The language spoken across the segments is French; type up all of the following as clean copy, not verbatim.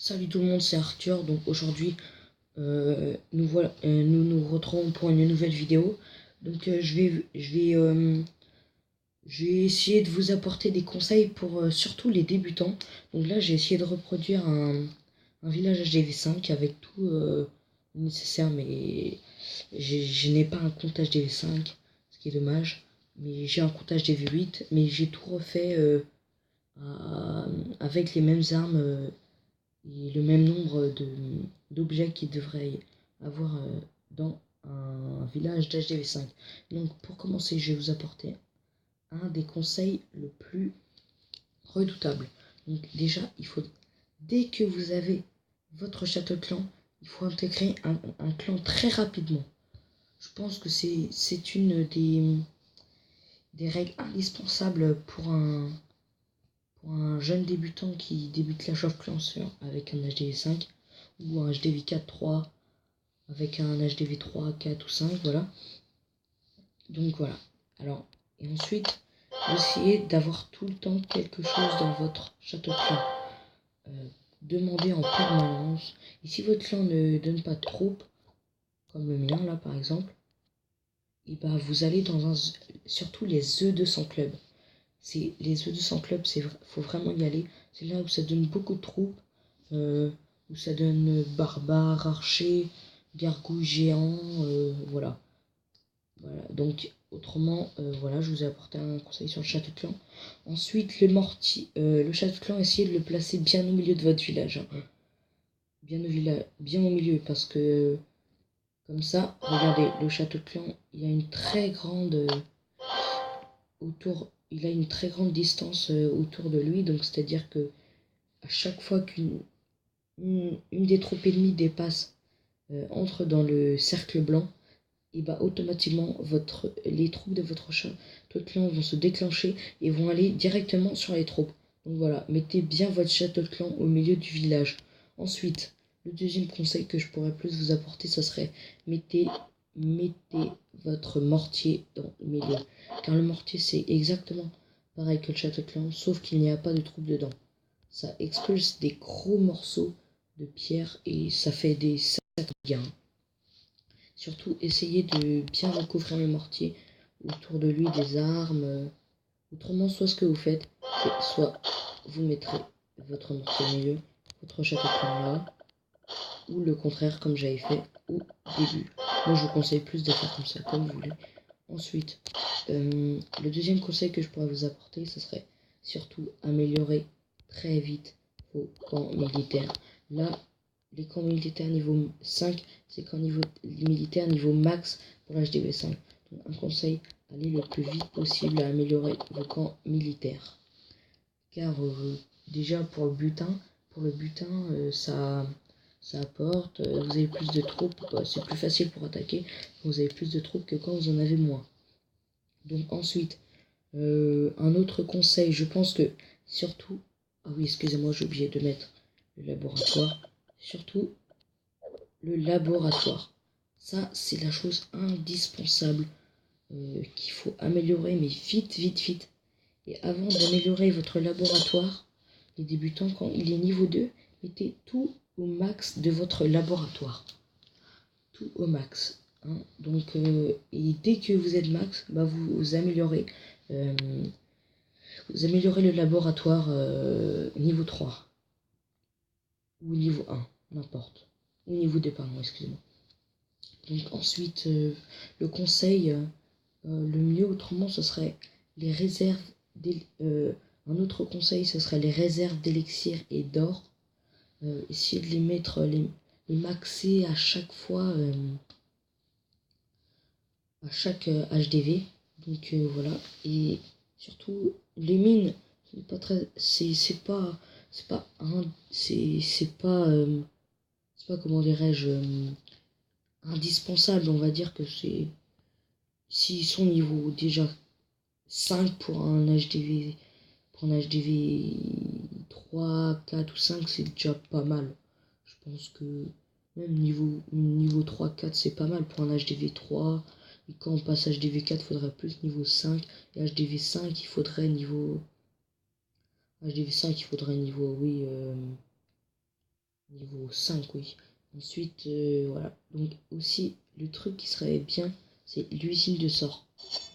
Salut tout le monde, c'est Arthur. Donc aujourd'hui, nous nous retrouvons pour une nouvelle vidéo. Donc je vais essayer de vous apporter des conseils pour surtout les débutants. Donc là, j'ai essayé de reproduire un village HDV5 avec tout nécessaire, mais je n'ai pas un compte HDV5, ce qui est dommage. Mais j'ai un compte HDV8, mais j'ai tout refait avec les mêmes armes. Et le même nombre d'objets qu'il devrait avoir dans un village d'HDV5. Donc pour commencer, je vais vous apporter un des conseils le plus redoutable. Donc déjà, dès que vous avez votre château de clan, il faut intégrer un clan très rapidement. Je pense que c'est une des règles indispensables pour un jeune débutant qui débute Clash of Clans avec un HDV5 ou un HDV4 3 avec un HDV3 4 ou 5, voilà. Donc voilà. Alors, et ensuite, essayez d'avoir tout le temps quelque chose dans votre château de clan. Demandez en permanence. Et si votre clan ne donne pas de troupes, comme le mien là par exemple, et bah vous allez surtout les E200 clubs. C'est les E200 clubs, faut vraiment y aller. C'est là où ça donne beaucoup de troupes, où ça donne barbares, archers, gargouilles géants, voilà. Voilà. Donc autrement, voilà, je vous ai apporté un conseil sur le château de clan. Ensuite, le château de clan, essayez de le placer bien au milieu de votre village, hein. Bien au milieu, parce que comme ça, regardez, le château de clan, il a une très grande il a une très grande distance autour de lui, donc c'est-à-dire que à chaque fois une des troupes ennemies dépasse, entre dans le cercle blanc, et bah automatiquement les troupes de votre château de clan vont se déclencher et vont aller directement sur les troupes. Donc voilà, mettez bien votre château de clan au milieu du village. Ensuite, le deuxième conseil que je pourrais plus vous apporter, ce serait mettez votre mortier dans le milieu. Car le mortier, c'est exactement pareil que le château de clan, sauf qu'il n'y a pas de troupes dedans. Ça expulse des gros morceaux de pierre et ça fait des sacrés dégâts. Surtout, essayez de bien recouvrir le mortier autour de lui des armes. Autrement, soit ce que vous faites, c'est soit vous mettrez votre mortier au milieu, votre château de clan là, ou le contraire comme j'avais fait au début. Moi je vous conseille plus de faire comme ça, comme vous voulez. Ensuite, le deuxième conseil que je pourrais vous apporter, ce serait surtout améliorer très vite vos camps militaires. Là, les camps militaires niveau 5, c'est camps militaire niveau max pour l'HDV5. Donc un conseil, allez le plus vite possible à améliorer vos camps militaires. Car déjà pour le butin, ça apporte, vous avez plus de troupes, c'est plus facile pour attaquer, vous avez plus de troupes que quand vous en avez moins. Donc ensuite, un autre conseil, je pense que surtout, ah oui excusez-moi j'ai oublié de mettre le laboratoire, surtout le laboratoire. Ça c'est la chose indispensable qu'il faut améliorer, mais vite vite vite. Et avant d'améliorer votre laboratoire, les débutants, quand il est niveau 2, mettez tout au max de votre laboratoire. Tout au max. Hein. Donc, et dès que vous êtes max, bah vous améliorez le laboratoire niveau 3. Ou niveau 1, n'importe. Ou niveau 2, pardon, excusez-moi. Donc ensuite, le conseil, le mieux autrement, ce serait les réserves. Un autre conseil, ce serait les réserves d'élixir et d'or. Essayez de les mettre, les maxer à chaque fois, à chaque HDV. Donc voilà. Et surtout, les mines, c'est pas très, c'est pas comment dirais-je, indispensable. On va dire que s'ils sont niveau déjà 5 pour un HDV, 3, 4 ou 5, c'est déjà pas mal. Je pense que même niveau 3, 4, c'est pas mal pour un HDV 3. Et quand on passe HDV 4, il faudrait plus niveau 5. Et HDV 5, il faudrait niveau... HDV 5, il faudrait niveau, oui... niveau 5, oui. Ensuite, voilà. Donc aussi, le truc qui serait bien, c'est l'usine de sort.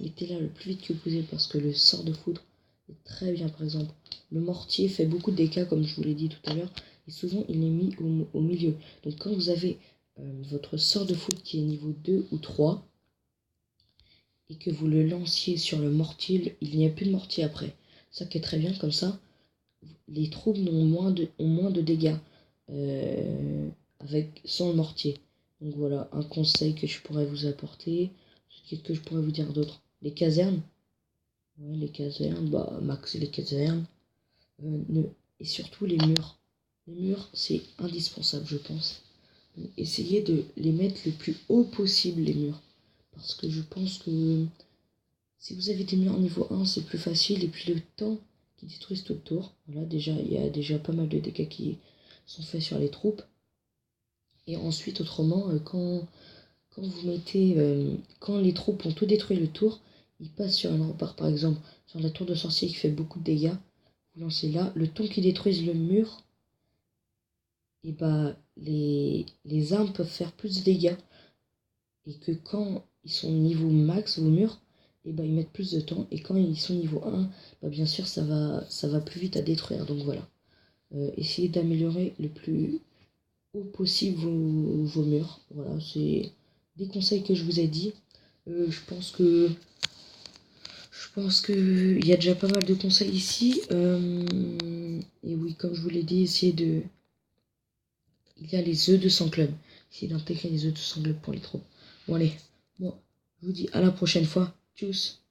Mettez là le plus vite que vous pouvez parce que le sort de foudre est très bien. Par exemple, le mortier fait beaucoup de dégâts, comme je vous l'ai dit tout à l'heure, et souvent il est mis au milieu. Donc quand vous avez votre sort de foudre qui est niveau 2 ou 3, et que vous le lanciez sur le mortier, il n'y a plus de mortier après. Ça qui est très bien, comme ça, les troupes ont moins de dégâts sans le mortier. Donc voilà, un conseil que je pourrais vous apporter. Qu'est-ce que je pourrais vous dire d'autre? Les casernes. Ouais, les casernes, bah max les casernes. Et surtout les murs. Les murs, c'est indispensable, je pense. Essayez de les mettre le plus haut possible, les murs. Parce que je pense que si vous avez des murs niveau 1, c'est plus facile. Et puis le temps qui détruisent tout autour. Voilà, déjà, il y a déjà pas mal de dégâts qui sont faits sur les troupes. Et ensuite, autrement, quand vous mettez, quand les troupes ont tout détruit le tour, ils passent sur un rempart, par exemple, sur la tour de sorcier qui fait beaucoup de dégâts. Vous lancez là, le temps qu'ils détruisent le mur, et bah les armes peuvent faire plus de dégâts. Et que quand ils sont niveau max vos murs, et bah ils mettent plus de temps. Et quand ils sont niveau 1, bah bien sûr ça va plus vite à détruire. Donc voilà. Essayez d'améliorer le plus haut possible vos murs. Voilà, c'est des conseils que je vous ai dit. Je pense que il y a déjà pas mal de conseils ici. Et oui, comme je vous l'ai dit, essayez de. Il y a les œufs de 100 club. Essayez d'intégrer les œufs de 100 club pour les troupes. Bon allez, bon, je vous dis à la prochaine fois. Tchuss.